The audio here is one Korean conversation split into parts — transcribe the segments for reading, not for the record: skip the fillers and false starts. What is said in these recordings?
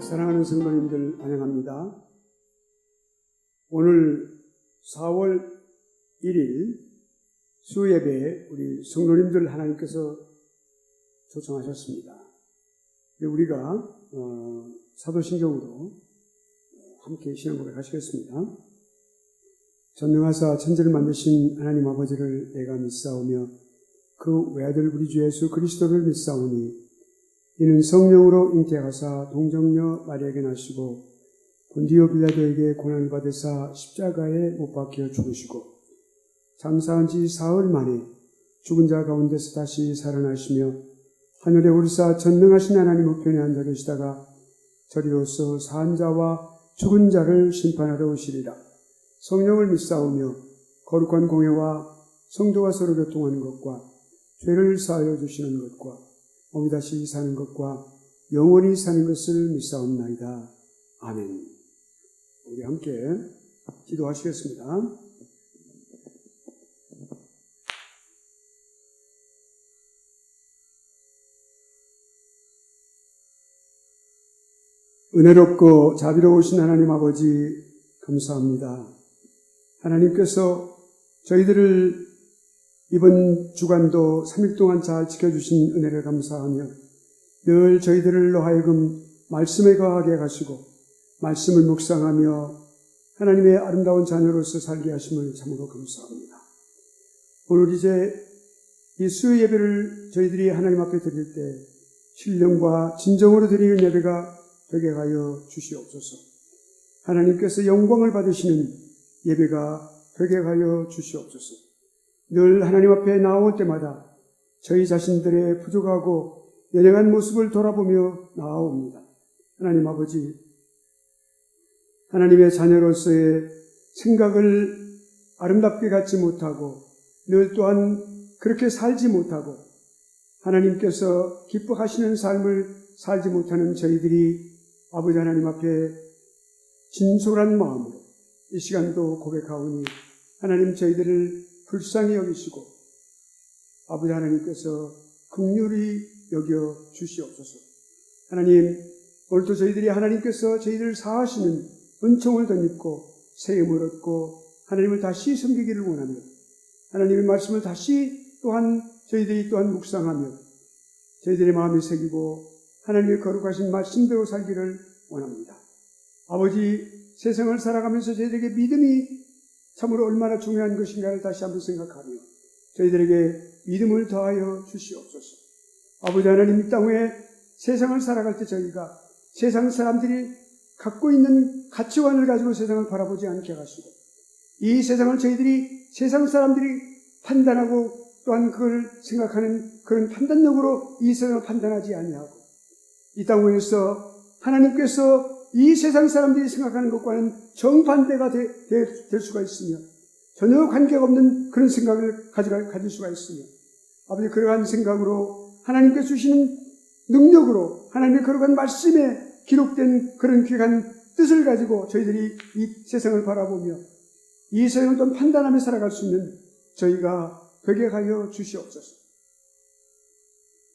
사랑하는 성도님들 환영합니다. 오늘 4월 1일 수요예배에 우리 성도님들 하나님께서 초청하셨습니다. 우리가 사도신경으로 함께 신앙 고백하시겠습니다. 전능하사 천지를 만드신 하나님 아버지를 내가 믿사오며 그 외아들 우리 주 예수 그리스도를 믿사오니 이는 성령으로 잉태하사 동정녀 마리아에게 나시고 본디오 빌라도에게 고난을 받으사 십자가에 못 박혀 죽으시고 장사한 지 사흘 만에 죽은 자 가운데서 다시 살아나시며 하늘에 오르사 전능하신 하나님 우편에 앉아 계시다가 저리로서 산 자와 죽은 자를 심판하러 오시리라. 성령을 믿사오며 거룩한 공회와 성도가 서로 교통하는 것과 죄를 사하여 주시는 것과 몸이 다시 사는 것과 영원히 사는 것을 믿사옵나이다. 아멘. 우리 함께 기도하시겠습니다. 은혜롭고 자비로우신 하나님 아버지 감사합니다. 하나님께서 저희들을 이번 주간도 3일 동안 잘 지켜주신 은혜를 감사하며 늘 저희들로 하여금 말씀에 거하게 하시고 말씀을 묵상하며 하나님의 아름다운 자녀로서 살게 하심을 참으로 감사합니다. 오늘 이제 이 수요 예배를 저희들이 하나님 앞에 드릴 때 신령과 진정으로 드리는 예배가 되게 하여 주시옵소서. 하나님께서 영광을 받으시는 예배가 되게 하여 주시옵소서. 늘 하나님 앞에 나올 때마다 저희 자신들의 부족하고 연약한 모습을 돌아보며 나아옵니다. 하나님 아버지, 하나님의 자녀로서의 생각을 아름답게 갖지 못하고 늘 또한 그렇게 살지 못하고 하나님께서 기뻐하시는 삶을 살지 못하는 저희들이 아버지 하나님 앞에 진솔한 마음으로 이 시간도 고백하오니 하나님 저희들을 불쌍히 여기시고 아버지 하나님께서 긍휼히 여겨 주시옵소서. 하나님, 오늘도 저희들이 하나님께서 저희들을 사하시는 은총을 덧입고 세임을 얻고 하나님을 다시 섬기기를 원하며 하나님의 말씀을 다시 또한 저희들이 또한 묵상하며 저희들의 마음에 새기고 하나님의 거룩하신 말씀대로 살기를 원합니다. 아버지, 세상을 살아가면서 저희들에게 믿음이 참으로 얼마나 중요한 것인가를 다시 한번 생각하며 저희들에게 믿음을 더하여 주시옵소서. 아버지 하나님, 이 땅에 세상을 살아갈 때 저희가 세상 사람들이 갖고 있는 가치관을 가지고 세상을 바라보지 않게 하시고 이 세상을 저희들이 세상 사람들이 판단하고 또한 그걸 생각하는 그런 판단력으로 이 세상을 판단하지 아니하고 이 땅에서 하나님께서 이 세상 사람들이 생각하는 것과는 정반대가 될 수가 있으며 전혀 관계가 없는 그런 생각을 가질 수가 있으며 아버지, 그러한 생각으로 하나님께서 주시는 능력으로 하나님의 거룩한 말씀에 기록된 그런 귀한 뜻을 가지고 저희들이 이 세상을 바라보며 이 세상을 또 판단하며 살아갈 수 있는 저희가 되게 하여 주시옵소서.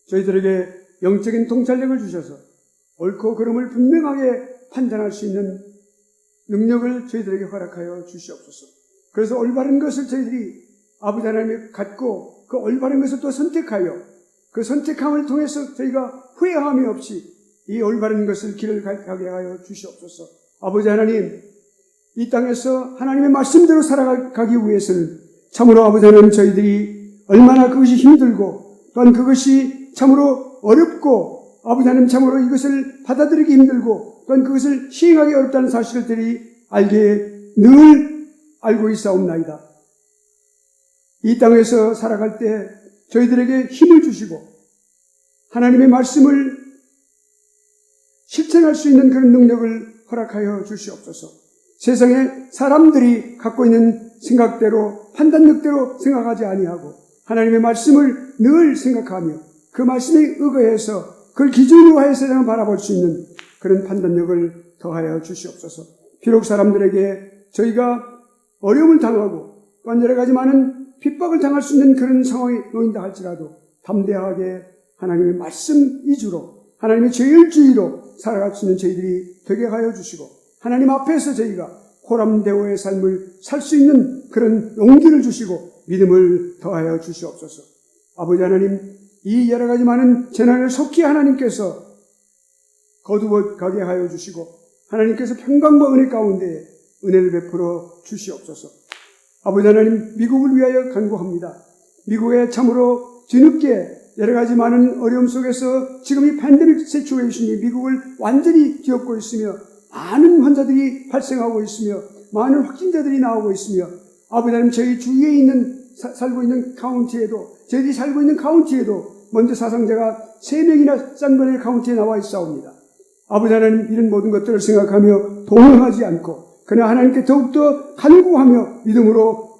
저희들에게 영적인 통찰력을 주셔서 옳고 그름을 분명하게 판단할 수 있는 능력을 저희들에게 허락하여 주시옵소서. 그래서 올바른 것을 저희들이 아버지 하나님이 갖고 그 올바른 것을 또 선택하여 그 선택함을 통해서 저희가 후회함이 없이 이 올바른 것을 길을 가게 하여 주시옵소서. 아버지 하나님, 이 땅에서 하나님의 말씀대로 살아가기 위해서는 참으로 아버지 하나님 저희들이 얼마나 그것이 힘들고 또한 그것이 참으로 어렵고 아버지 하나님 참으로 이것을 받아들이기 힘들고 또한 그것을 시행하기 어렵다는 사실들이 늘 알고 있사옵나이다. 이 땅에서 살아갈 때 저희들에게 힘을 주시고 하나님의 말씀을 실천할 수 있는 그런 능력을 허락하여 주시옵소서. 세상에 사람들이 갖고 있는 생각대로 판단력대로 생각하지 아니하고 하나님의 말씀을 늘 생각하며 그 말씀에 의거해서 그걸 기준으로 하여 세상을 바라볼 수 있는 그런 판단력을 더하여 주시옵소서. 비록 사람들에게 저희가 어려움을 당하고 또한 여러 가지 많은 핍박을 당할 수 있는 그런 상황에 놓인다 할지라도 담대하게 하나님의 말씀 위주로 하나님의 제일주의로 살아갈 수 있는 저희들이 되게 하여 주시고 하나님 앞에서 저희가 호람대오의 삶을 살 수 있는 그런 용기를 주시고 믿음을 더하여 주시옵소서. 아버지 하나님, 이 여러 가지 많은 재난을 속히 하나님께서 거두어 가게 하여 주시고 하나님께서 평강과 은혜 가운데 은혜를 베풀어 주시옵소서. 아버지 하나님, 미국을 위하여 간구합니다. 미국에 참으로 뒤늦게 여러 가지 많은 어려움 속에서 지금 이 팬데믹 시츄에이션이 미국을 완전히 뒤엎고 있으며 많은 환자들이 발생하고 있으며 많은 확진자들이 나오고 있으며 아버지 하나님, 저희 주위에 있는 살고 있는 카운티에도 저희들이 살고 있는 카운티에도 먼저 사상자가 3명이나 샌버렐 카운티에 나와 있사옵니다. 아버지 하나님, 이런 모든 것들을 생각하며 동요하지 않고 그러나 하나님께 더욱더 간구하며 믿음으로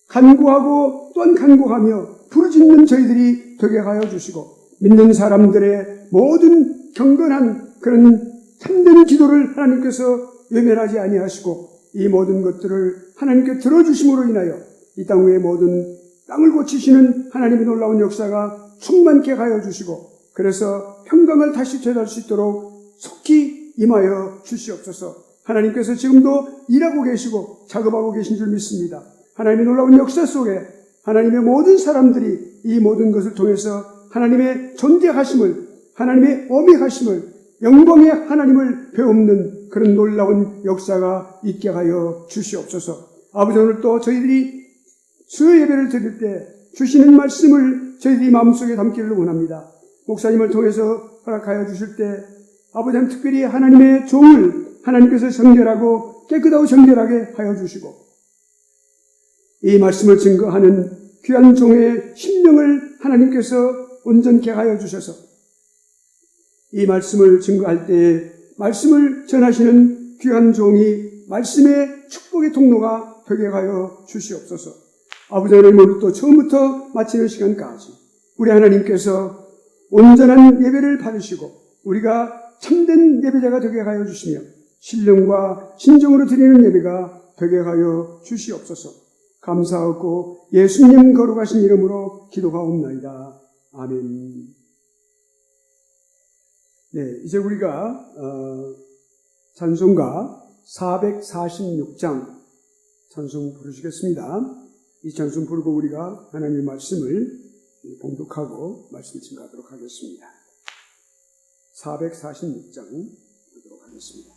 간구하고 또한 간구하며 부르짖는 저희들이 되게 하여 주시고 믿는 사람들의 모든 경건한 그런 참된 기도를 하나님께서 외면하지 아니하시고 이 모든 것들을 하나님께 들어주심으로 인하여 이 땅 위의 모든 땅을 고치시는 하나님의 놀라운 역사가 충만케 하여 주시고 그래서 평강을 다시 되찾을 수 있도록 속히 임하여 주시옵소서. 하나님께서 지금도 일하고 계시고 작업하고 계신 줄 믿습니다. 하나님의 놀라운 역사 속에 하나님의 모든 사람들이 이 모든 것을 통해서 하나님의 존재하심을, 하나님의 어미하심을, 영광의 하나님을 배우는 그런 놀라운 역사가 있게 하여 주시옵소서. 아버지, 오늘 또 저희들이 수요 예배를 드릴 때 주시는 말씀을 저희들이 마음속에 담기를 원합니다. 목사님을 통해서 허락하여 주실 때 아버지 하나님, 특별히 하나님의 종을 하나님께서 정결하고 깨끗하고 정결하게 하여 주시고 이 말씀을 증거하는 귀한 종의 심령을 하나님께서 온전케 하여 주셔서 이 말씀을 증거할 때에 말씀을 전하시는 귀한 종이 말씀의 축복의 통로가 되게 하여 주시옵소서. 아버지 하나님, 오늘 또 처음부터 마치는 시간까지 우리 하나님께서 온전한 예배를 받으시고 우리가 참된 예배자가 되게 하여 주시며 신령과 진정으로 드리는 예배가 되게 하여 주시옵소서. 감사하고 예수님 거룩하신 이름으로 기도하옵나이다. 아멘. 네, 이제 우리가 찬송가 446장 찬송 부르시겠습니다. 이 찬송 부르고 우리가 하나님의 말씀을 봉독하고 말씀 증거하도록 하겠습니다. 446장 부르도록 하겠습니다.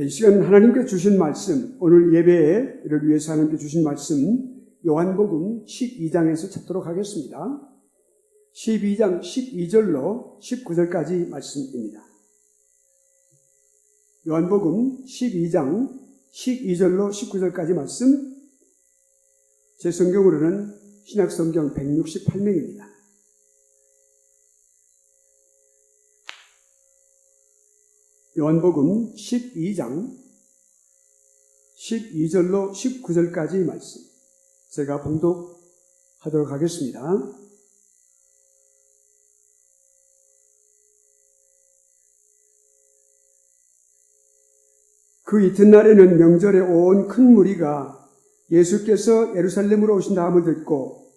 이 시간 하나님께 주신 말씀, 오늘 예배를 위해서 하나님께 주신 말씀, 요한복음 12장에서 찾도록 하겠습니다. 12장 12절로 19절까지 말씀입니다. 요한복음 12장 12절로 19절까지 말씀, 제 성경으로는 신약성경 168명입니다. 요한복음 12장 12절로 19절까지 말씀, 제가 봉독하도록 하겠습니다. 그 이튿날에는 명절에 온 큰 무리가 예수께서 예루살렘으로 오신다 함을 듣고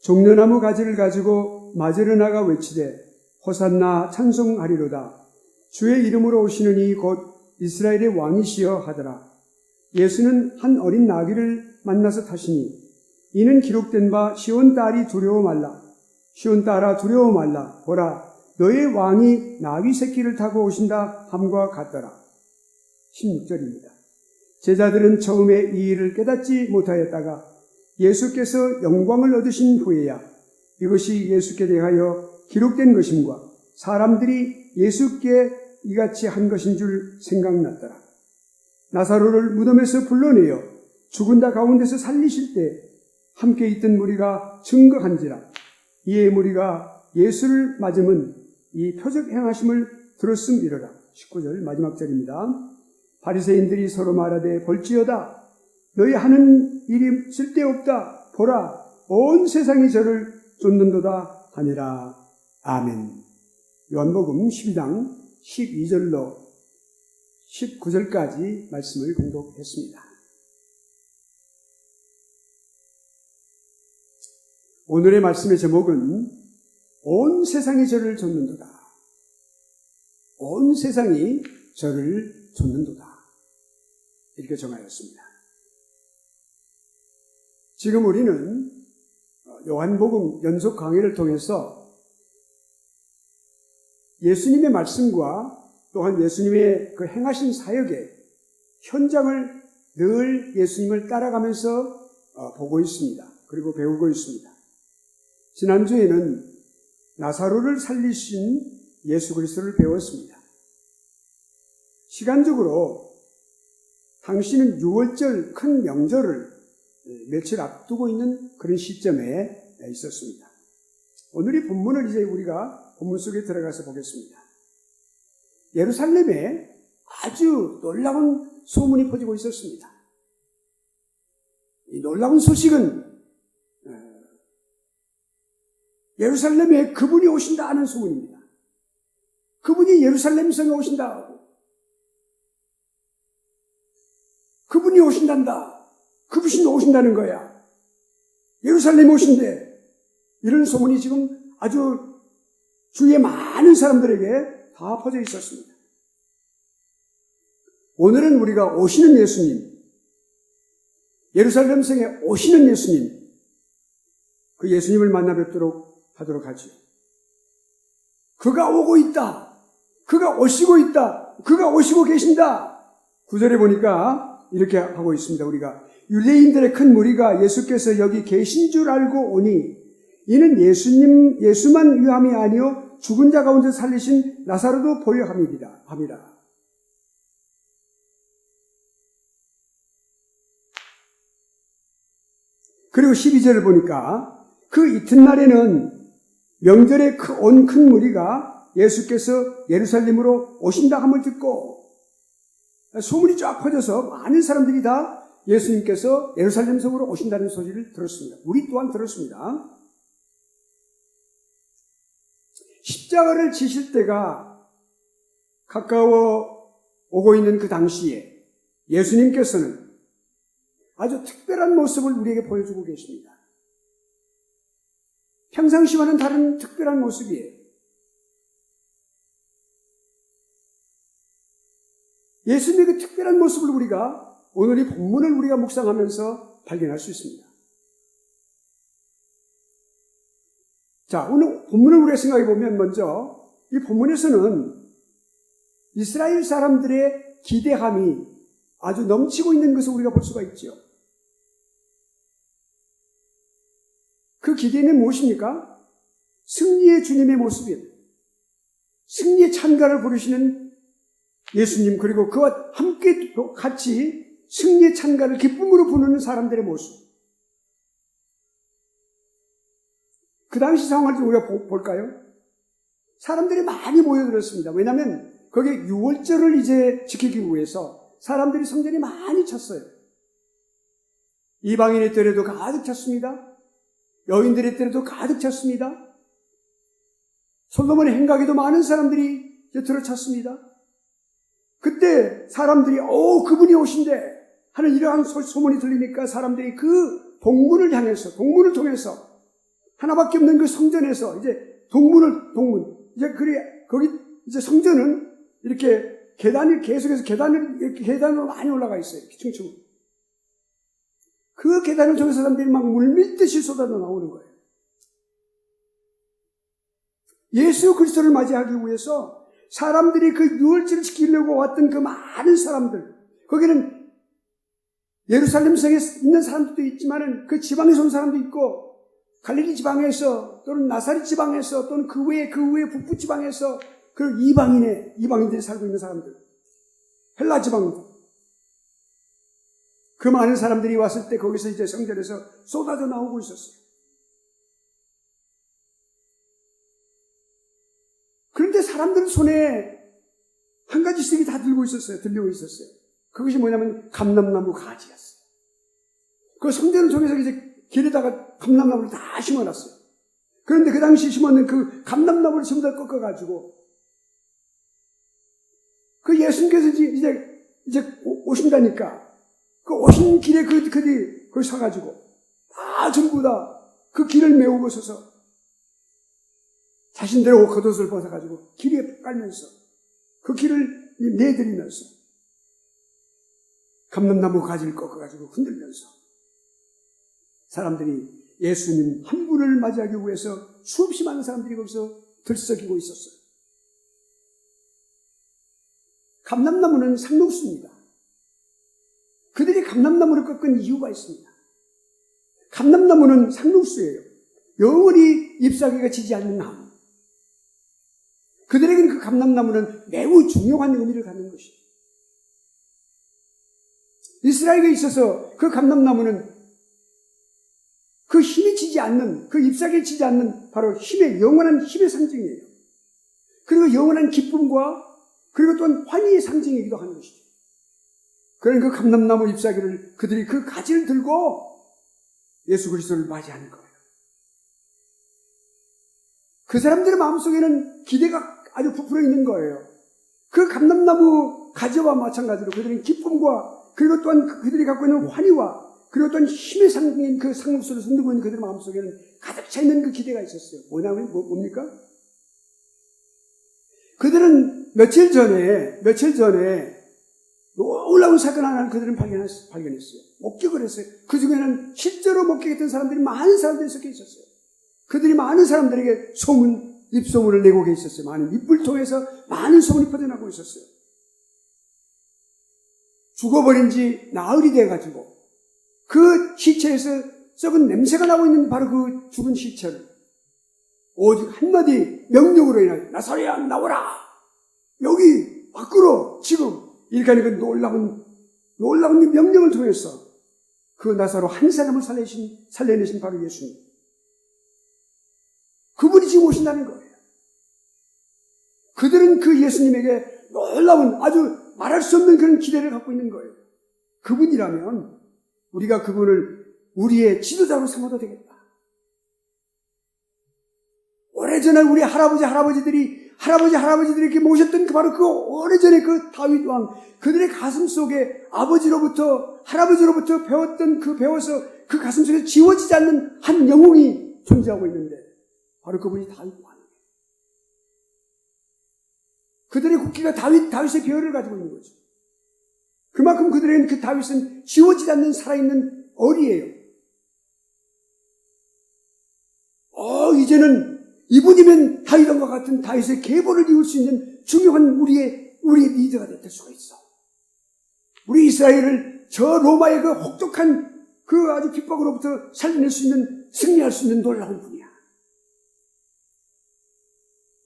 종려나무 가지를 가지고 맞으러 나가 외치되 호산나 찬송하리로다. 주의 이름으로 오시는 이 곧 이스라엘의 왕이시여 하더라. 예수는 한 어린 나귀를 만나서 타시니 이는 기록된 바 시온 딸이 두려워 말라. 시온 딸아 두려워 말라. 보라 너의 왕이 나귀 새끼를 타고 오신다 함과 같더라. 16절입니다. 제자들은 처음에 이 일을 깨닫지 못하였다가 예수께서 영광을 얻으신 후에야 이것이 예수께 대하여 기록된 것임과 사람들이 예수께 이같이 한 것인 줄 생각났더라. 나사로를 무덤에서 불러내어 죽은 자 가운데서 살리실 때 함께 있던 무리가 증거한지라. 이에 무리가 예수를 맞음은 이 표적 행하심을 들었음이로라. 19절 마지막 절입니다. 바리새인들이 서로 말하되 볼지어다. 너희 하는 일이 쓸데없다. 보라 온 세상이 저를 쫓는도다 하니라. 아멘. 요한복음 12장 12절로 19절까지 말씀을 공독했습니다. 오늘의 말씀의 제목은 온 세상이 저를 쫓는도다. 온 세상이 저를 쫓는도다. 이렇게 정하였습니다. 지금 우리는 요한복음 연속 강의를 통해서 예수님의 말씀과 또한 예수님의 그 행하신 사역의 현장을 늘 예수님을 따라가면서 보고 있습니다. 그리고 배우고 있습니다. 지난주에는 나사로를 살리신 예수 그리스도를 배웠습니다. 시간적으로 당시는 6월절 큰 명절을 며칠 앞두고 있는 그런 시점에 있었습니다. 오늘 이 본문을 이제 우리가 본문 속에 들어가서 보겠습니다. 예루살렘에 아주 놀라운 소문이 퍼지고 있었습니다. 이 놀라운 소식은 예루살렘에 그분이 오신다 하는 소문입니다. 그분이 예루살렘 성에 오신다. 그분이 오신단다. 그분이 오신다는 거야. 예루살렘에 오신대. 이런 소문이 지금 아주 주위의 많은 사람들에게 다 퍼져 있었습니다. 오늘은 우리가 오시는 예수님, 예루살렘 성에 오시는 예수님, 그 예수님을 만나 뵙도록 하도록 하죠. 그가 오고 있다. 그가 오시고 있다. 그가 오시고 계신다. 9절에 보니까 이렇게 하고 있습니다. 우리가 율례인들의 큰 무리가 예수께서 여기 계신 줄 알고 오니 이는 예수만 위함이 아니요 죽은 자 가운데 살리신 나사로도 보려 함이라. 그리고 12절을 보니까 그 이튿날에는 명절에 온 큰 무리가 예수께서 예루살렘으로 오신다 함을 듣고 소문이 쫙 퍼져서 많은 사람들이 다 예수님께서 예루살렘 성으로 오신다는 소식을 들었습니다. 우리 또한 들었습니다. 십자가를 지실 때가 가까워 오고 있는 그 당시에 예수님께서는 아주 특별한 모습을 우리에게 보여주고 계십니다. 평상시와는 다른 특별한 모습이에요. 예수님의 그 특별한 모습을 우리가 오늘 이 본문을 우리가 묵상하면서 발견할 수 있습니다. 자, 오늘 본문을 우리가 생각해 보면 먼저 이 본문에서는 이스라엘 사람들의 기대함이 아주 넘치고 있는 것을 우리가 볼 수가 있죠. 그 기대는 무엇입니까? 승리의 주님의 모습이에요. 승리의 찬가를 부르시는 예수님, 그리고 그와 함께 같이 승리의 찬가를 기쁨으로 부르는 사람들의 모습. 그 당시 상황을 좀 우리가 볼까요? 사람들이 많이 모여들었습니다. 왜냐하면 거기에 유월절을 이제 지키기 위해서 사람들이 성전에 많이 찼어요. 이방인의 때에도 가득 찼습니다. 여인들의 때에도 가득 찼습니다. 솔로몬의 행각에도 많은 사람들이 들어찼습니다. 그때 사람들이 그분이 오신대 하는 이러한 소문이 들리니까 사람들이 그 동문을 향해서, 동문을 통해서 하나밖에 없는 그 성전에서 이제 동문 이제 거기 이제 성전은 이렇게 계단이 계속해서 계단으로 많이 올라가 있어요. 층층. 그 계단을 통해서 사람들이 막 물밀듯이 쏟아져 나오는 거예요. 예수 그리스도를 맞이하기 위해서 사람들이 그 유월절을 지키려고 왔던 그 많은 사람들, 거기는 예루살렘 성에 있는 사람들도 있지만은 그 지방에서 온 사람도 있고, 갈릴리 지방에서 또는 나사렛 지방에서 또는 그 외에 북부 지방에서 그 이방인들이 살고 있는 사람들, 헬라 지방, 그 많은 사람들이 왔을 때 거기서 이제 성전에서 쏟아져 나오고 있었어요. 그런데 사람들 손에 한 가지씩이 다 들고 있었어요. 그것이 뭐냐면 감람나무 가지였어요. 그 성전을 통해서 이제 길에다가 감람나무를 다 심어놨어요. 그런데 그 당시 심었는 그 감람나무를 전부 다 꺾어가지고 그 예수님께서 이제 오신다니까 그 오신 길에 그들이 거기 서가지고 다 전부 다 그 길을 메우고 서서 자신들의 겉옷을 벗어가지고 길에 깔면서 그 길을 내드리면서 감람나무 가지를 꺾어가지고 흔들면서 사람들이 예수님 한 분을 맞이하기 위해서 수없이 많은 사람들이 거기서 들썩이고 있었어요. 감람나무는 상록수입니다. 그들이 감람나무를 꺾은 이유가 있습니다. 감람나무는 상록수예요. 영원히 잎사귀가 지지 않는 나무. 그들에게는 그 감람나무는 매우 중요한 의미를 갖는 것이에요. 이스라엘에 있어서 그 감람나무는 그 힘이 지지 않는, 그 잎사귀에 지지 않는 바로 영원한 힘의 상징이에요. 그리고 영원한 기쁨과 그리고 또한 환희의 상징이기도 하는 것이죠. 그러니까 그 감람나무 잎사귀를 그들이 그 가지를 들고 예수 그리스도를 맞이하는 거예요. 그 사람들의 마음속에는 기대가 아주 부풀어 있는 거예요. 그 감람나무 가지와 마찬가지로 그들은 기쁨과 그리고 또한 그들이 갖고 있는 환희와 그리고 또한 힘의 상징인 그 상록수를 손들고 있는 그들의 마음속에는 가득 차 있는 그 기대가 있었어요. 뭡니까? 그들은 며칠 전에 놀라운 사건 하나를 그들은 발견했어요. 목격을 했어요. 그 중에는 실제로 목격했던 사람들이 많은 사람들이 섞여 있었어요. 그들이 많은 사람들에게 입소문을 내고 계셨어요. 많은 입을 통해서 많은 소문이 퍼져나가고 있었어요. 죽어버린 지 나흘이 돼가지고 그 시체에서 썩은 냄새가 나고 있는 바로 그 죽은 시체를 오직 한마디 명령으로 인하여 나사로야 나오라! 여기 밖으로 지금 이렇게 하는 그 놀라운 명령을 통해서 그 나사로 한 사람을 살려내신 바로 예수님. 그분이 지금 오신다는 거예요. 그들은 그 예수님에게 놀라운 아주 말할 수 없는 그런 기대를 갖고 있는 거예요. 그분이라면 우리가 그분을 우리의 지도자로 삼아도 되겠다. 오래전에 우리 할아버지들이 이렇게 모셨던 바로 그 오래전에 그 다윗 왕, 그들의 가슴 속에 할아버지로부터 배워서 그 가슴 속에 지워지지 않는 한 영웅이 존재하고 있는데 바로 그분이 다윗 왕. 그들의 국기가 다윗의 별을 가지고 있는 거죠. 그만큼 그들에게는 그 다윗은 지워지지 않는 살아있는 어리예요. 이제는 이분이면 다윗과 같은 다윗의 계보를 이룰 수 있는 중요한 우리의 리더가 될 수가 있어. 우리 이스라엘을 저 로마의 그 혹독한 그 아주 핍박으로부터 살려낼 수 있는, 승리할 수 있는 놀라운 분이야.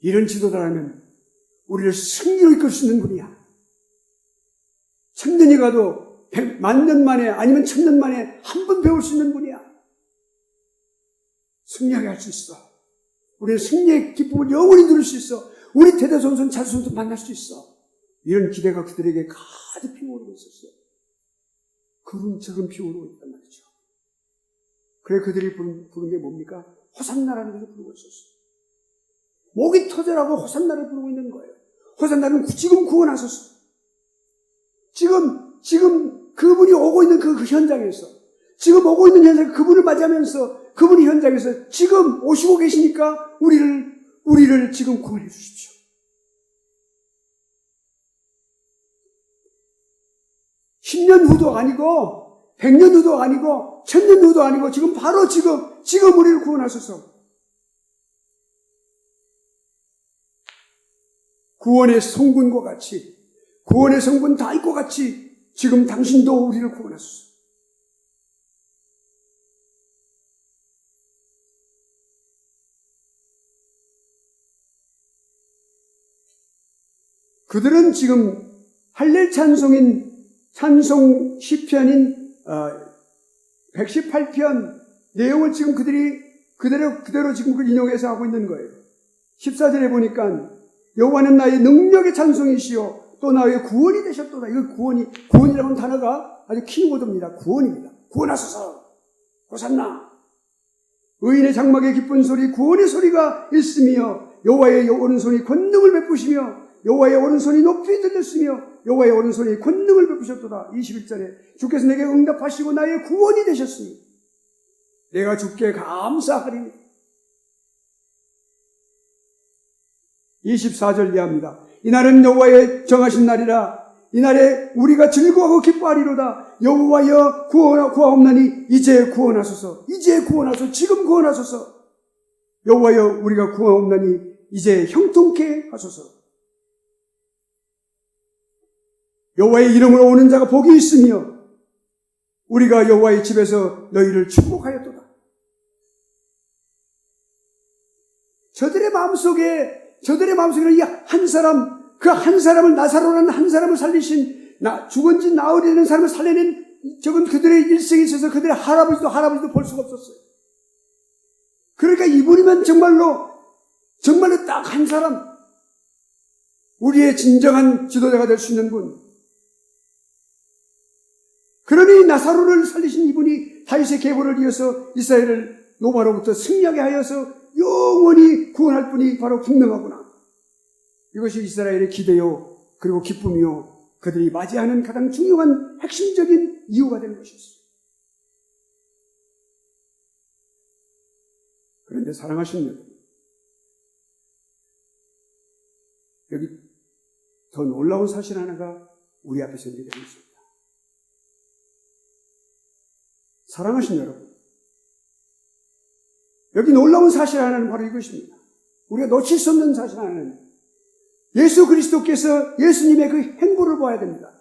이런 지도자라면 우리를 승리로 이끌 수 있는 분이야. 1000년이 가도 10,000년 만에 아니면 1000년 만에 한 번 배울 수 있는 분이야. 승리하게 할 수 있어. 우리는 승리의 기쁨을 영원히 누릴 수 있어. 우리 대대손손 자손도 만날 수 있어. 이런 기대가 그들에게 가득 피어오르고 있었어요. 그rum처럼 피어오르고 있단 말이죠. 그래 그들이 부른 게 뭡니까? 호산나라는 것을 부르고 있었어요. 목이 터져라고 호산나를 부르고 있는 거예요. 호산나는 지금 구원하소서. 지금 그분이 오고 있는 그 현장에서, 지금 오고 있는 현장에서 그분을 맞이하면서 그분이 현장에서 지금 오시고 계시니까 우리를 지금 구원해 주십시오. (10년) 후도 아니고 100년 후도 아니고 1000년 후도 아니고 지금 바로 지금 우리를 구원하소서. 구원의 성분과 같이, 구원의 성분 다윗과 같이 지금 당신도 우리를 구원하소서. 그들은 지금 할렐 찬송 시편인 118편 내용을 지금 그들이 그대로 지금 그 인용해서 하고 있는 거예요. 14절에 보니까 여호와는 나의 능력의 찬송이시요 또 나의 구원이 되셨도다. 이거 구원이라는 단어가 아주 키워드입니다. 구원입니다. 구원하소서. 호산나. 의인의 장막에 기쁜 소리, 구원의 소리가 있으며 여호와의 오른손이 권능을 베푸시며 여호와의 오른손이 높이 들렸으며 여호와의 오른손이 권능을 베푸셨도다. 21절에 주께서 내게 응답하시고 나의 구원이 되셨으니 내가 주께 감사하리니. 24절 이하입니다. 이날은 여호와의 정하신 날이라. 이날에 우리가 즐거워하고 기뻐하리로다. 여호와여 구하옵나니 이제 구원하소서. 이제 구원하소서. 지금 구원하소서. 여호와여 우리가 구하옵나니 이제 형통케 하소서. 여호와의 이름으로 오는 자가 복이 있으며 우리가 여호와의 집에서 너희를 축복하였도다. 저들의 마음속에 이 한 사람, 그 한 사람을, 나사로라는 한 사람을 살리신, 죽은 지 나흘이 되는 사람을 살려낸 저건 그들의 일생에 있어서 그들의 할아버지도 볼 수가 없었어요. 그러니까 이분이면 정말로 딱 한 사람, 우리의 진정한 지도자가 될 수 있는 분. 그러니 나사로를 살리신 이분이 다윗의 계보를 이어서 이스라엘을 노바로부터 승리하게 하여서 영원히 구원할 분이 바로 분명하구나. 이것이 이스라엘의 기대요, 그리고 기쁨이요, 그들이 맞이하는 가장 중요한 핵심적인 이유가 되는 것이었어요. 그런데 사랑하시는 여러분, 여기 더 놀라운 사실 하나가 우리 앞에 전개되고 있습니다. 사랑하신 여러분, 여기 놀라운 사실 하나는 바로 이것입니다. 우리가 놓칠 수 없는 사실 하나는 예수 그리스도께서 예수님의 그 행보를 봐야 됩니다.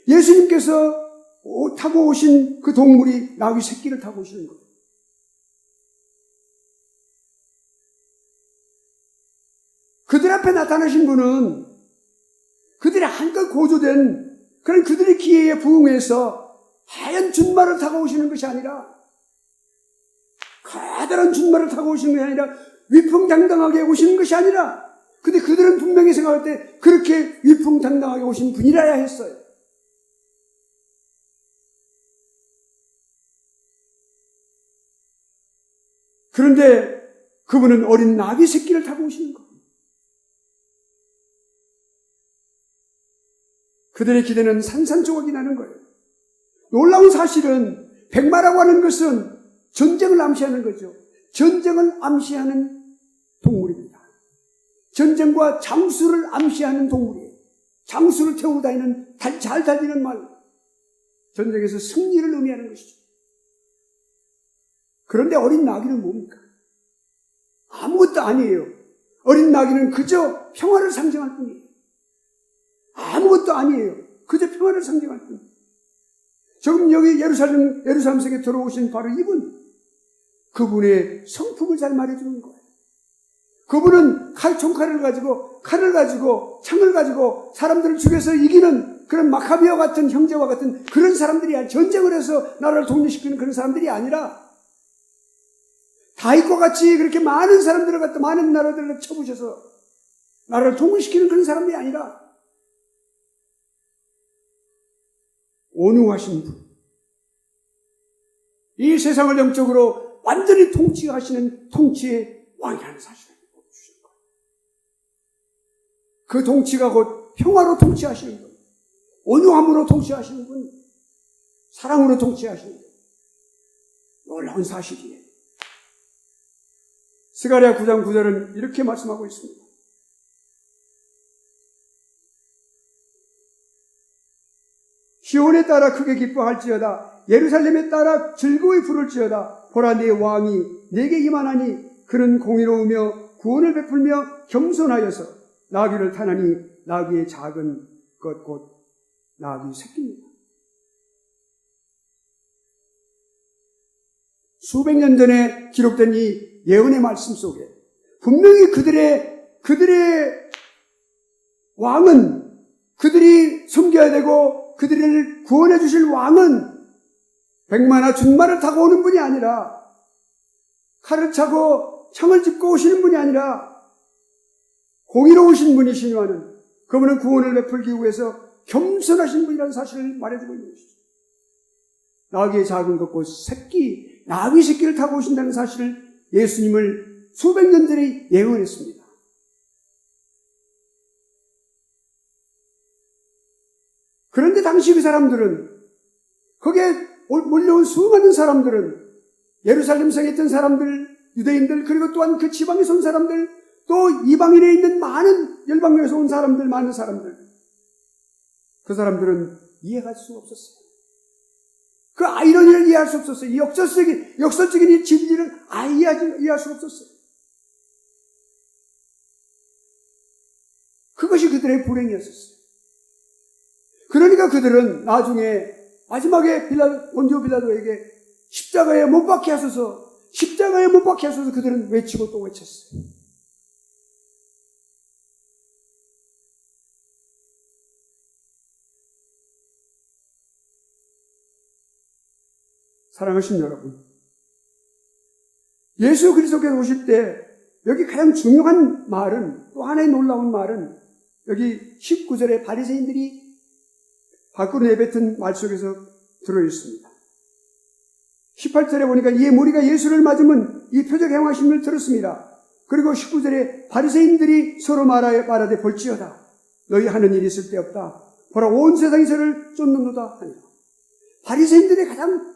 예수님께서 타고 오신 그 동물이 나귀 새끼를 타고 오시는 거예요. 그들 앞에 나타나신 분은 그들의 한껏 고조된 그런 그들의 기회에 부응해서 하얀 준말을 타고 오시는 것이 아니라, 커다란 준말을 타고 오시는 것이 아니라, 위풍당당하게 오시는 것이 아니라, 근데 그들은 분명히 생각할 때 그렇게 위풍당당하게 오신 분이라야 했어요. 그런데 그분은 어린 나귀 새끼를 타고 오시는 거예요. 그들의 기대는 산산조각이 나는 거예요. 놀라운 사실은 백마라고 하는 것은 전쟁을 암시하는 거죠. 전쟁을 암시하는 동물입니다. 전쟁과 장수를 암시하는 동물이에요. 장수를 태우고 다니는, 잘 달리는 말. 전쟁에서 승리를 의미하는 것이죠. 그런데 어린 나귀는 뭡니까? 아무것도 아니에요. 어린 나귀는 그저 평화를 상징할 뿐이에요. 아무것도 아니에요. 그저 평화를 상징할 뿐. 지금 여기 예루살렘 성에 들어오신 바로 이분, 그분의 성품을 잘 말해주는 거예요. 그분은 총칼을 가지고, 칼을 가지고, 창을 가지고 사람들을 죽여서 이기는 그런 마카비아 같은 형제와 같은 그런 사람들이 아니라, 전쟁을 해서 나라를 독립시키는 그런 사람들이 아니라, 다윗과 같이 그렇게 많은 사람들을 갖다 많은 나라들을 쳐부셔서 나라를 독립시키는 그런 사람들이 아니라, 온유하신 분, 이 세상을 영적으로 완전히 통치하시는 통치의 왕이라는 사실을 보여주시는 거예요. 그 통치가 곧 평화로 통치하시는 분, 온유함으로 통치하시는 분, 사랑으로 통치하시는 분, 놀라운 사실이에요. 스가랴 9장 9절은 이렇게 말씀하고 있습니다. 시온에 따라 크게 기뻐할지어다. 예루살렘에 따라 즐거이 부를지어다. 보라, 내 왕이 내게 임하나니 그는 공의로우며 구원을 베풀며 겸손하여서 나귀를 타나니 나귀의 작은 것 곧 나귀 새끼입니다. 수백 년 전에 기록된 이 예언의 말씀 속에 분명히 그들의 왕은, 그들이 섬겨야 되고 그들을 구원해 주실 왕은 백마나 준마를 타고 오는 분이 아니라, 칼을 차고 창을 짚고 오시는 분이 아니라 공의로우신 분이시니와는 그분은 구원을 베풀기 위해서 겸손하신 분이라는 사실을 말해주고 있는 것이죠. 나귀의 작은 것 곧 새끼, 나귀 새끼를 타고 오신다는 사실을 예수님을 수백 년 전에 예언했습니다. 그런데 당시 그 사람들은, 거기에 몰려온 수많은 사람들은, 예루살렘 성에 있던 사람들, 유대인들, 그리고 또한 그 지방에서 온 사람들, 또 이방인에 있는 많은 열방에서 온 사람들, 많은 사람들, 그 사람들은 이해할 수 없었어요. 그 아이러니를 이해할 수 없었어요. 이 역설적인 이 진리를 이해할 수 없었어요. 그것이 그들의 불행이었었어요. 그러니까 그들은 나중에 마지막에 본디오 빌라도에게 십자가에 못 박게 하소서 그들은 외치고 또 외쳤어요. 사랑하신 여러분, 예수 그리스도께서 오실 때 여기 가장 중요한 말은, 또 하나의 놀라운 말은 여기 19절에 바리새인들이 밖으로 내뱉은 말 속에서 들어있습니다. 18절에 보니까 이에 무리가 예수를 맞으면 이 표적 행하심을 들었습니다. 그리고 19절에 바리새인들이 서로 말하되 볼지어다. 너희 하는 일이 있을 데 없다. 보라, 온 세상이 저를 쫓는도다 하니라. 바리새인들의 가장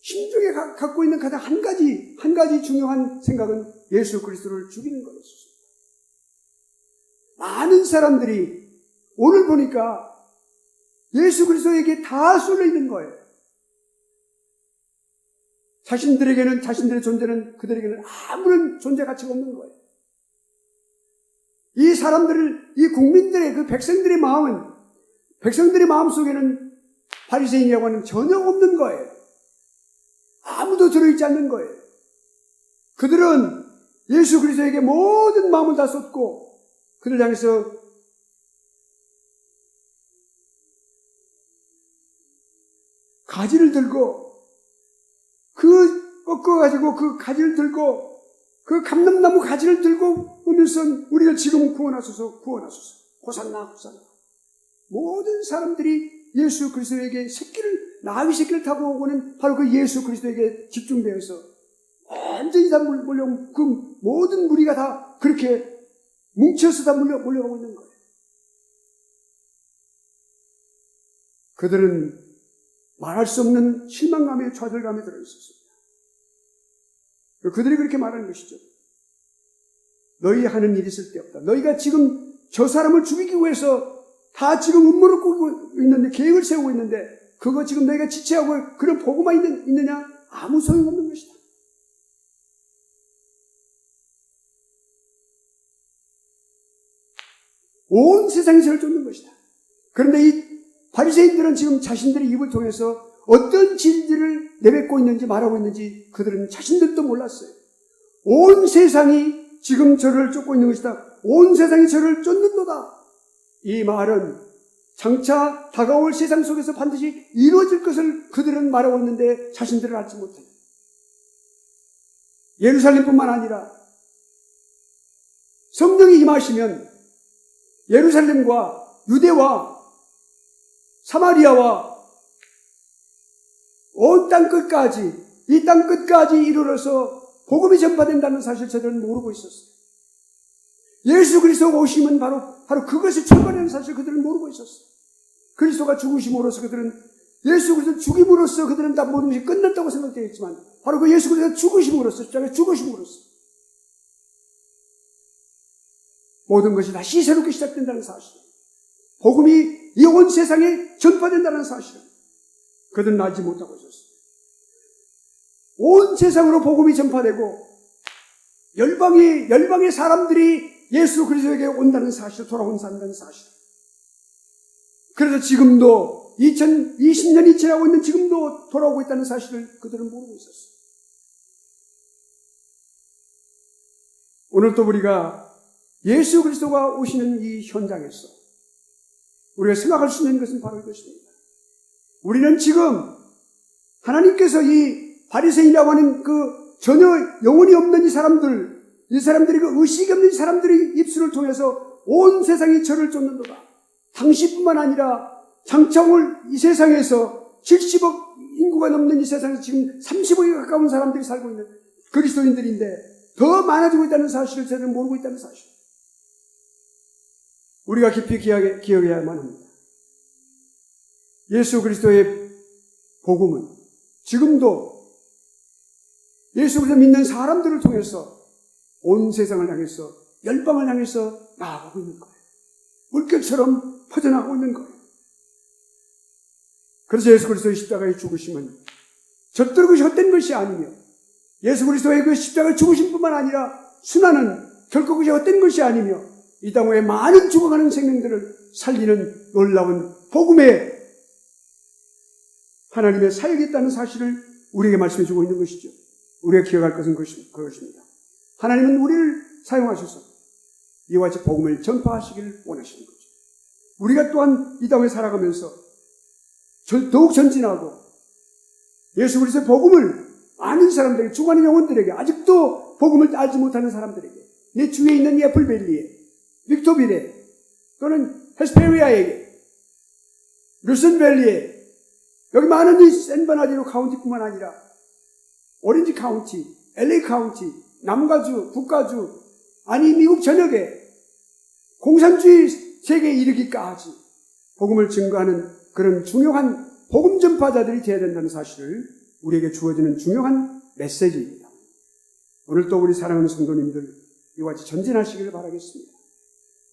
심중에 갖고 있는 가장 한 가지 중요한 생각은 예수 그리스도를 죽이는 거였습니다. 많은 사람들이 오늘 보니까 예수 그리스도에게 다 쏠려 있는 거예요. 자신들의 존재는 그들에게는 아무런 존재 가치가 없는 거예요. 이 사람들을, 이 국민들의, 그 백성들의 마음 속에는 바리새인이라고 하는 전혀 없는 거예요. 아무도 들어있지 않는 거예요. 그들은 예수 그리스도에게 모든 마음을 다 쏟고 그들 향해서 가지를 들고, 꺾어가지고 그 가지를 들고, 그 감람나무 가지를 들고 오면서 우리를 지금 구원하소서, 호산나. 모든 사람들이 예수 그리스도에게 나귀 새끼를 타고 오고는 바로 그 예수 그리스도에게 집중되어서 완전히 다 몰려온 그 모든 무리가 다 그렇게 뭉쳐서 다 몰려가고 있는 거예요. 그들은 말할 수 없는 실망감에, 좌절감에 들어있었습니다. 그들이 그렇게 말하는 것이죠. 너희 하는 일이 있을 데 없다. 너희가 지금 저 사람을 죽이기 위해서 다 지금 음모를 꾸고 있는데, 계획을 세우고 있는데, 그거 지금 너희가 지체하고 그런 보고만 있느냐? 아무 소용없는 것이다. 온 세상이 저를 쫓는 것이다. 그런데 이 바리새인들은 지금 자신들의 입을 통해서 어떤 진리를 내뱉고 있는지 말하고 있는지 그들은 자신들도 몰랐어요. 온 세상이 지금 저를 쫓고 있는 것이다. 온 세상이 저를 쫓는도다. 이 말은 장차 다가올 세상 속에서 반드시 이루어질 것을 그들은 말하고 있는데 자신들을 알지 못해요. 예루살렘뿐만 아니라 성령이 임하시면 예루살렘과 유대와 사마리아와 온 땅 끝까지, 이 땅 끝까지 이르러서 복음이 전파된다는 사실 저들은 모르고 있었어요. 예수 그리스도가 오시면 바로 그것을 출발하는 사실 그들은 모르고 있었어요. 그리스도가 죽으심으로써 그들은 예수 그리스도 죽임으로써 그들은 다 모든 것이 끝났다고 생각되어 있지만 바로 그 예수 그리스도 죽으심으로써 십자가에 죽으심으로써 모든 것이 다시 새롭게 시작된다는 사실, 복음이 이 온 세상에 전파된다는 사실 그들은 알지 못하고 있었어요. 온 세상으로 복음이 전파되고 열방의 사람들이 예수 그리스도에게 온다는 사실, 돌아온다는 사실. 그래서 지금도 2020년이 지나고 있는 지금도 돌아오고 있다는 사실을 그들은 모르고 있었어요. 오늘 또 우리가 예수 그리스도가 오시는 이 현장에서 우리가 생각할 수 있는 것은 바로 이것입니다. 우리는 지금 하나님께서 이 바리새인이라고 하는 그 전혀 영혼이 없는 이 사람들이 그 의식이 없는 이 사람들의 입술을 통해서 온 세상이 저를 쫓는도다. 당시뿐만 아니라 장차 올 이 세상에서 70억 인구가 넘는 이 세상에서 지금 30억에 가까운 사람들이 살고 있는 그리스도인들인데 더 많아지고 있다는 사실을 저는 모르고 있다는 사실. 우리가 깊이 기억해야만 합니다. 예수 그리스도의 복음은 지금도 예수 그리스도 믿는 사람들을 통해서 온 세상을 향해서 열방을 향해서 나아가고 있는 거예요. 물결처럼 퍼져나가고 있는 거예요. 그래서 예수 그리스도의 십자가의 죽으심은 절대로 그것이 헛된 것이 아니며 예수 그리스도의 그 십자가의 죽으심뿐만 아니라 순환은 결코 그것이 헛된 것이 아니며 이 땅에 많은 죽어가는 생명들을 살리는 놀라운 복음의 하나님의 사역이 있다는 사실을 우리에게 말씀해 주고 있는 것이죠. 우리가 기억할 것은 그것입니다. 하나님은 우리를 사용하셔서 이와 같이 복음을 전파하시기를 원하시는 거죠. 우리가 또한 이 땅에 살아가면서 더욱 전진하고 예수 그리스도의 복음을 아는 사람들에게, 죽어가는 영혼들에게, 아직도 복음을 알지 못하는 사람들에게, 내 주위에 있는 이 애플밸리에, 빅토빌에, 또는 헤스페리아에게, 루슨밸리에, 여기 많은 이 샌버나디노 카운티뿐만 아니라 오렌지 카운티, LA 카운티, 남가주, 북가주, 아니 미국 전역에 공산주의 세계에 이르기까지 복음을 증거하는 그런 중요한 복음 전파자들이 되어야 된다는 사실을 우리에게 주어지는 중요한 메시지입니다. 오늘 또 우리 사랑하는 성도님들 이와 같이 전진하시기를 바라겠습니다.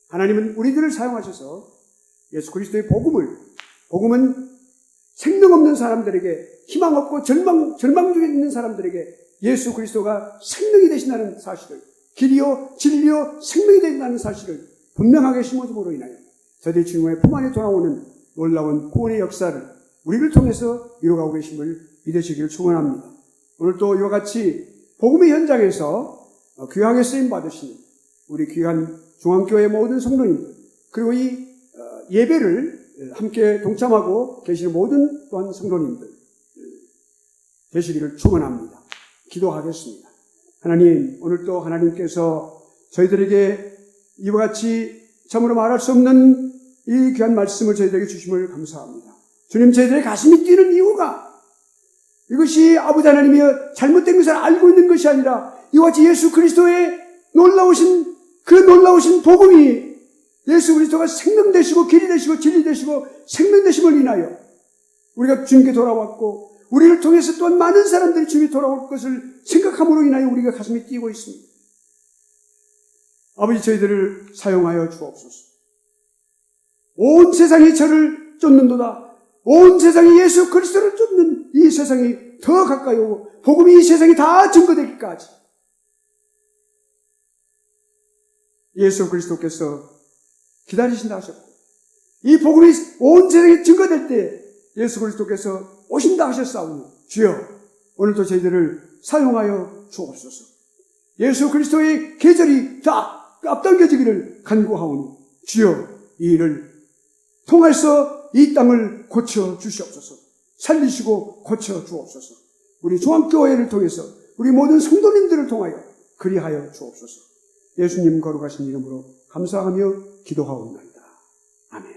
하나님은 우리들을 사용하셔서 예수 그리스도의 복음은 생명 없는 사람들에게, 희망 없고 절망 중에 있는 사람들에게 예수 그리스도가 생명이 되신다는 사실을, 길이요 진리요 생명이 된다는 사실을 분명하게 심어줌으로 인하여 저들의 주님의 품 안에 돌아오는 놀라운 구원의 역사를 우리를 통해서 이루어가고 계심을 믿으시기를 축원합니다. 오늘 또 이와 같이 복음의 현장에서 귀하게 쓰임 받으시는 우리 귀한 중앙교회 모든 성도님들, 그리고 이 예배를 함께 동참하고 계시는 모든 또한 성도님들 되시기를 축원합니다. 기도하겠습니다. 하나님, 오늘 또 하나님께서 저희들에게 이와 같이 참으로 말할 수 없는 이 귀한 말씀을 저희들에게 주심을 감사합니다. 주님, 저희들의 가슴이 뛰는 이유가 이것이 아버지 하나님이 잘못된 것을 알고 있는 것이 아니라 이와 같이 예수 그리스도의 놀라우신 복음이 예수 그리스도가 생명 되시고 길이 되시고 진리 되시고 생명 되심을 인하여 우리가 주님께 돌아왔고 우리를 통해서 또한 많은 사람들이 주님께 돌아올 것을 생각함으로 인하여 우리가 가슴이 뛰고 있습니다. 아버지, 저희들을 사용하여 주옵소서. 온 세상이 저를 쫓는도다. 온 세상이 예수 그리스도를 쫓는 이 세상이 더 가까이 오고 복음이 이 세상이 다 증거되기까지 예수 그리스도께서 기다리신다 하셨고 이 복음이 온 세상에 증거될 때 예수 그리스도께서 오신다 하셨사오니 주여 오늘도 저희들을 사용하여 주옵소서. 예수 그리스도의 계절이 다 앞당겨지기를 간구하오니 주여 이 일을 통해서 이 땅을 고쳐 주시옵소서. 살리시고 고쳐 주옵소서. 우리 종합교회를 통해서 우리 모든 성도님들을 통하여 그리하여 주옵소서. 예수님 거룩하신 이름으로 감사하며 기도하옵나이다. 아멘.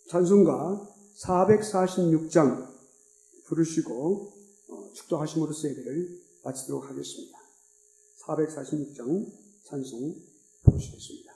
찬송가 446장 부르시고 축도하심으로써 예배를 마치도록 하겠습니다. 446장 찬송 부르시겠습니다.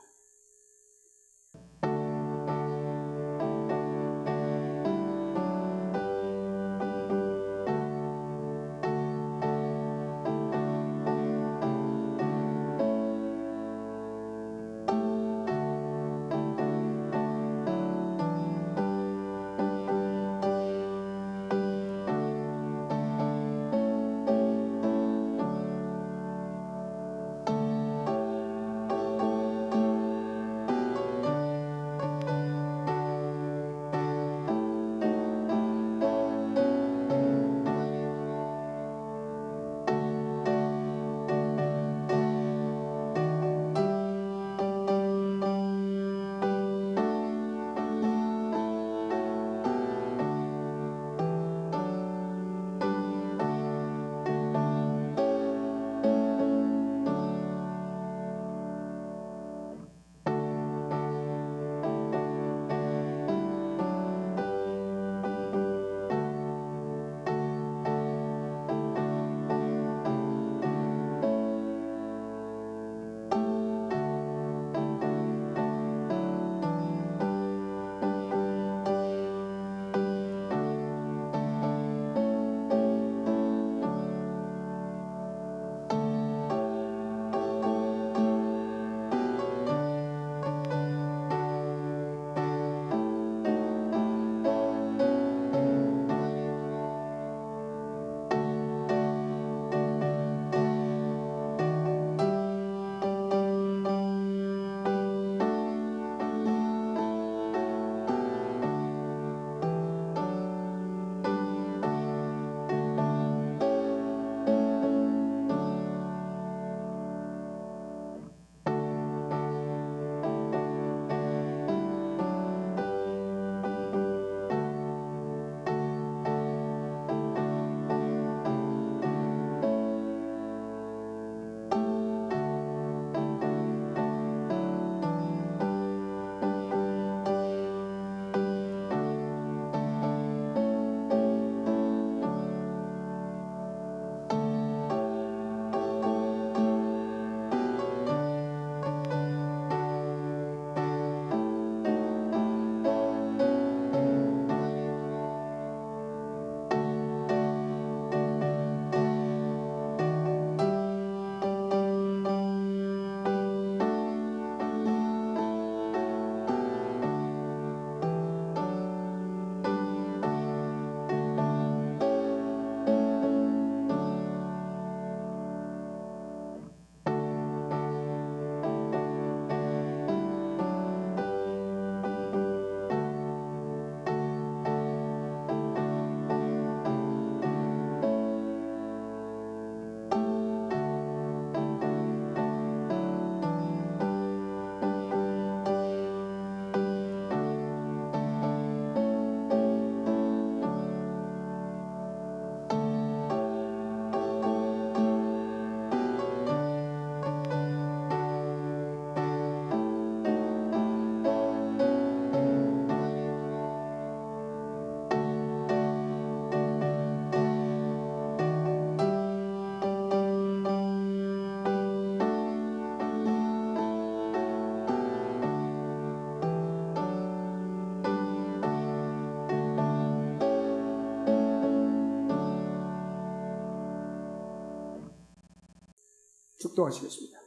축도하시겠습니다.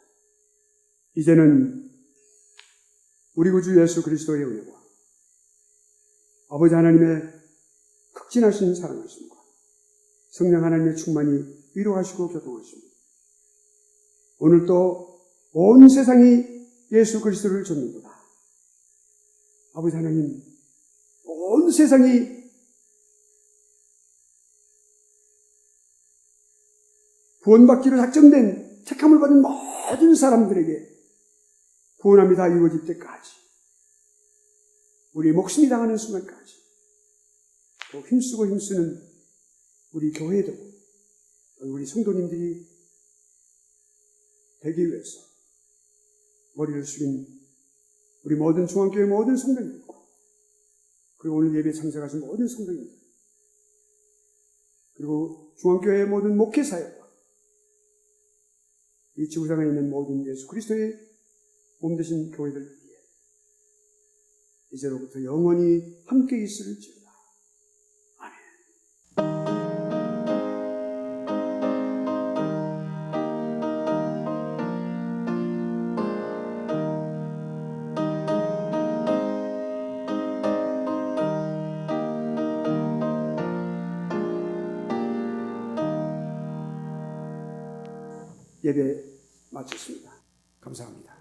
이제는 우리 구주 예수 그리스도의 은혜와 아버지 하나님의 극진하신 사랑하심과 성령 하나님의 충만히 위로하시고 교통하십니다. 오늘도 온 세상이 예수 그리스도를 좇는도다. 아버지 하나님, 온 세상이 구원받기로 작정된 택함을 받은 모든 사람들에게 구원함이 다 이루어질 때까지, 우리의 목숨이 당하는 순간까지 또 힘쓰고 힘쓰는 우리 교회도, 우리 성도님들이 되기 위해서 머리를 숙인 우리 모든 중앙교회 모든 성도님들, 그리고 오늘 예배에 참석하신 모든 성도님들, 그리고 중앙교회의 모든 목회사역과 이 지구상에 있는 모든 예수 그리스도의 몸 되신 교회들 위해 이제로부터 영원히 함께 있을지어다. 아멘. 예배 마쳤습니다. 감사합니다.